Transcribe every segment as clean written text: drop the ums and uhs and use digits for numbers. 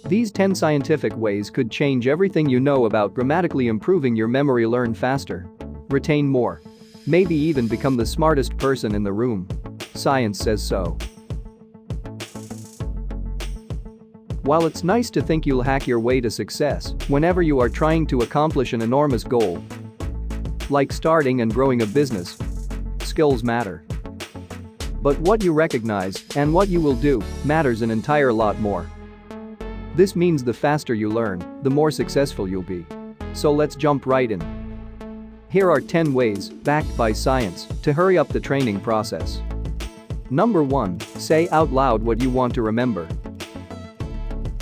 These 10 scientific ways could change everything you know about dramatically improving your memory. Learn faster, retain more, maybe even become the smartest person in the room. Science says so. While it's nice to think you'll hack your way to success whenever you are trying to accomplish an enormous goal, like starting and growing a business, skills matter. But what you recognize and what you will do matters an entire lot more. This means the faster you learn, the more successful you'll be. So let's jump right in. Here are 10 ways, backed by science, to hurry up the training process. Number 1. Say out loud what you want to remember.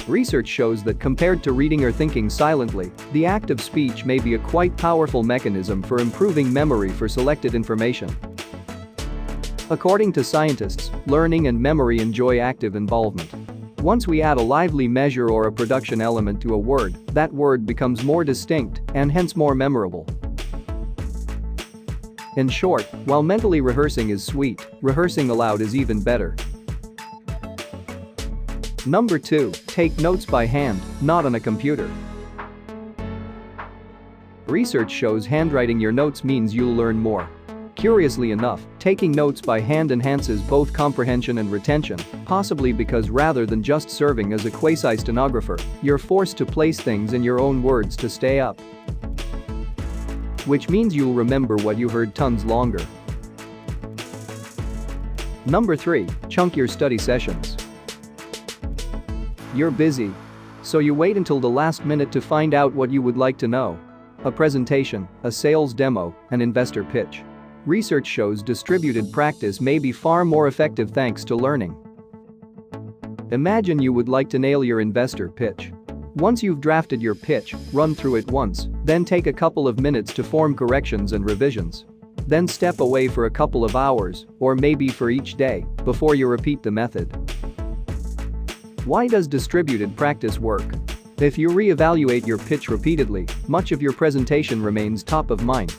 Research shows that compared to reading or thinking silently, the act of speech may be a quite powerful mechanism for improving memory for selected information. According to scientists, learning and memory enjoy active involvement. Once we add a lively measure or a production element to a word, that word becomes more distinct and hence more memorable. In short, while mentally rehearsing is sweet, rehearsing aloud is even better. Number 2. Take notes by hand, not on a computer. Research shows handwriting your notes means you'll learn more. Curiously enough, taking notes by hand enhances both comprehension and retention, possibly because rather than just serving as a quasi-stenographer, you're forced to place things in your own words to stay up. Which means you'll remember what you heard tons longer. Number 3. Chunk your study sessions. You're busy, so you wait until the last minute to find out what you would like to know. A presentation, a sales demo, an investor pitch. Research shows distributed practice may be far more effective thanks to learning. Imagine you would like to nail your investor pitch. Once you've drafted your pitch, run through it once, then take a couple of minutes to form corrections and revisions. Then step away for a couple of hours, or maybe for each day, before you repeat the method. Why does distributed practice work? If you re-evaluate your pitch repeatedly, much of your presentation remains top of mind,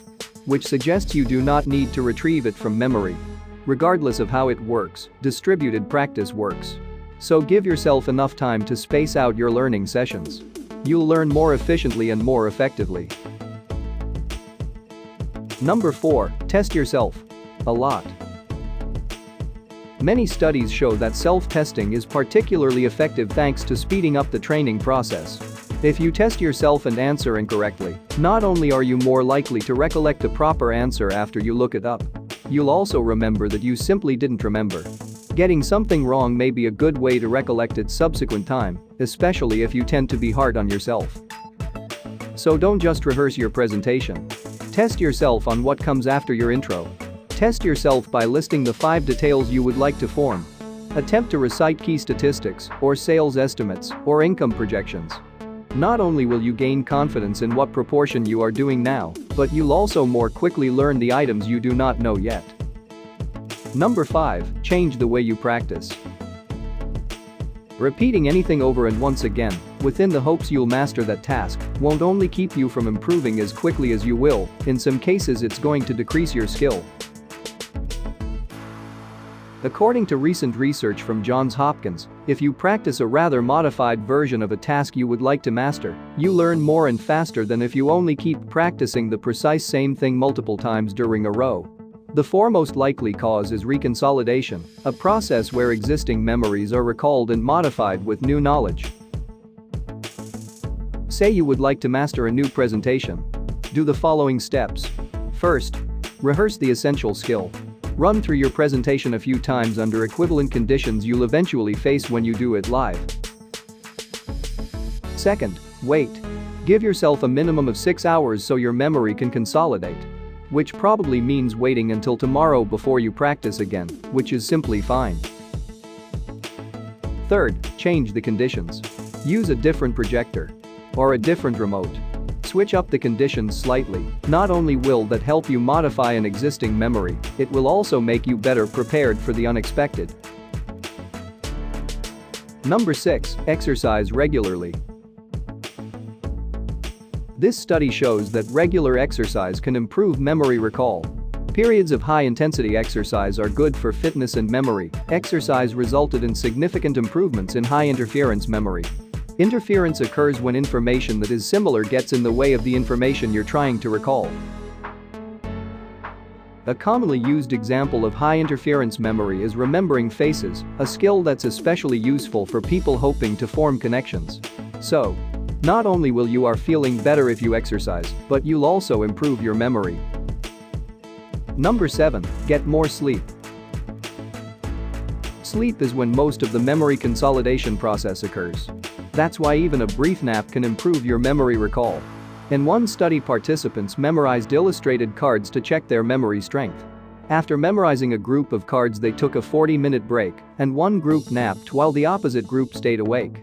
which suggests you do not need to retrieve it from memory. Regardless of how it works, distributed practice works. So give yourself enough time to space out your learning sessions. You'll learn more efficiently and more effectively. Number 4. Test yourself. A lot. Many studies show that self-testing is particularly effective thanks to speeding up the training process. If you test yourself and answer incorrectly, not only are you more likely to recollect a proper answer after you look it up, you'll also remember that you simply didn't remember. Getting something wrong may be a good way to recollect it subsequent time, especially if you tend to be hard on yourself. So don't just rehearse your presentation. Test yourself on what comes after your intro. Test yourself by listing the 5 details you would like to form. Attempt to recite key statistics, or sales estimates, or income projections. Not only will you gain confidence in what proportion you are doing now, but you'll also more quickly learn the items you do not know yet. Number 5. Change the way you practice. Repeating anything over and once again, within the hopes you'll master that task, won't only keep you from improving as quickly as you will, in some cases it's going to decrease your skill. According to recent research from Johns Hopkins, if you practice a rather modified version of a task you would like to master, you learn more and faster than if you only keep practicing the precise same thing multiple times during a row. The foremost likely cause is reconsolidation, a process where existing memories are recalled and modified with new knowledge. Say you would like to master a new presentation. Do the following steps. First, rehearse the essential skill. Run through your presentation a few times under equivalent conditions you'll eventually face when you do it live. Second, wait. Give yourself a minimum of 6 hours so your memory can consolidate. Which probably means waiting until tomorrow before you practice again, which is simply fine. Third, change the conditions. Use a different projector or a different remote. Switch up the conditions slightly. Not only will that help you modify an existing memory, it will also make you better prepared for the unexpected. Number 6. Exercise regularly. This study shows that regular exercise can improve memory recall. Periods of high-intensity exercise are good for fitness and memory. Exercise resulted in significant improvements in high-interference memory. Interference occurs when information that is similar gets in the way of the information you're trying to recall. A commonly used example of high-interference memory is remembering faces, a skill that's especially useful for people hoping to form connections. So, not only will you are feeling better if you exercise, but you'll also improve your memory. Number 7. Get more sleep. Sleep is when most of the memory consolidation process occurs. That's why even a brief nap can improve your memory recall. In one study, participants memorized illustrated cards to check their memory strength. After memorizing a group of cards, they took a 40-minute break, and one group napped while the opposite group stayed awake.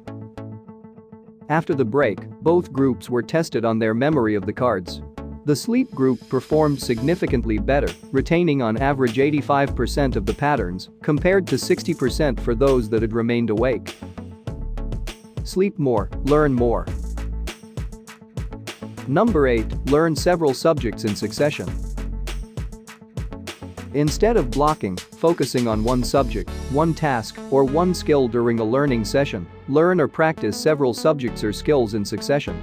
After the break, both groups were tested on their memory of the cards. The sleep group performed significantly better, retaining on average 85% of the patterns, compared to 60% for those that had remained awake. Sleep more, learn more. Number 8. Learn several subjects in succession. Instead of blocking, focusing on one subject, one task, or one skill during a learning session, learn or practice several subjects or skills in succession.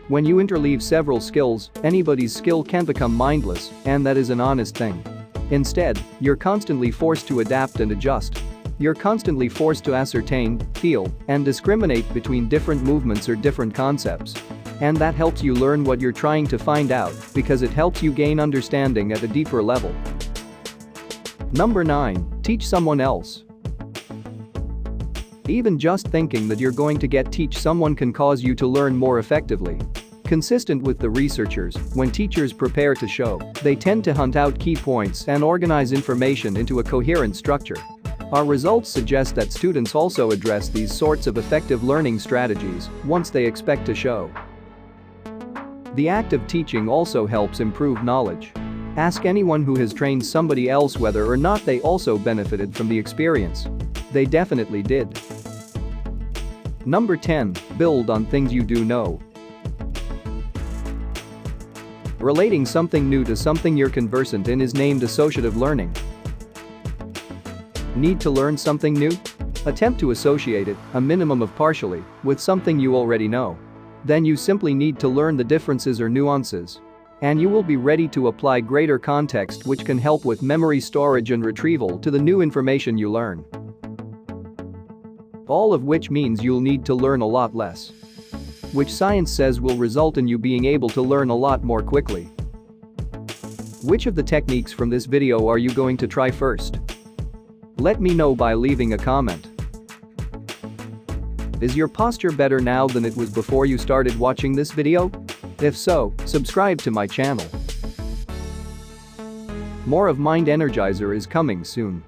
When you interleave several skills, anybody's skill can become mindless, and that is an honest thing. Instead, you're constantly forced to adapt and adjust. You're constantly forced to ascertain, feel, and discriminate between different movements or different concepts. And that helps you learn what you're trying to find out because it helps you gain understanding at a deeper level. Number 9. Teach someone else. Even just thinking that you're going to teach someone can cause you to learn more effectively. Consistent with the researchers, when teachers prepare to show, they tend to hunt out key points and organize information into a coherent structure. Our results suggest that students also address these sorts of effective learning strategies once they expect to show. The act of teaching also helps improve knowledge. Ask anyone who has trained somebody else whether or not they also benefited from the experience. They definitely did. Number 10. Build on things you do know. Relating something new to something you're conversant in is named associative learning. Need to learn something new? Attempt to associate it, a minimum of partially, with something you already know. Then you simply need to learn the differences or nuances. And you will be ready to apply greater context, which can help with memory storage and retrieval to the new information you learn. All of which means you'll need to learn a lot less. Which science says will result in you being able to learn a lot more quickly. Which of the techniques from this video are you going to try first? Let me know by leaving a comment. Is your posture better now than it was before you started watching this video? If so, subscribe to my channel. More of Mind Energizer is coming soon.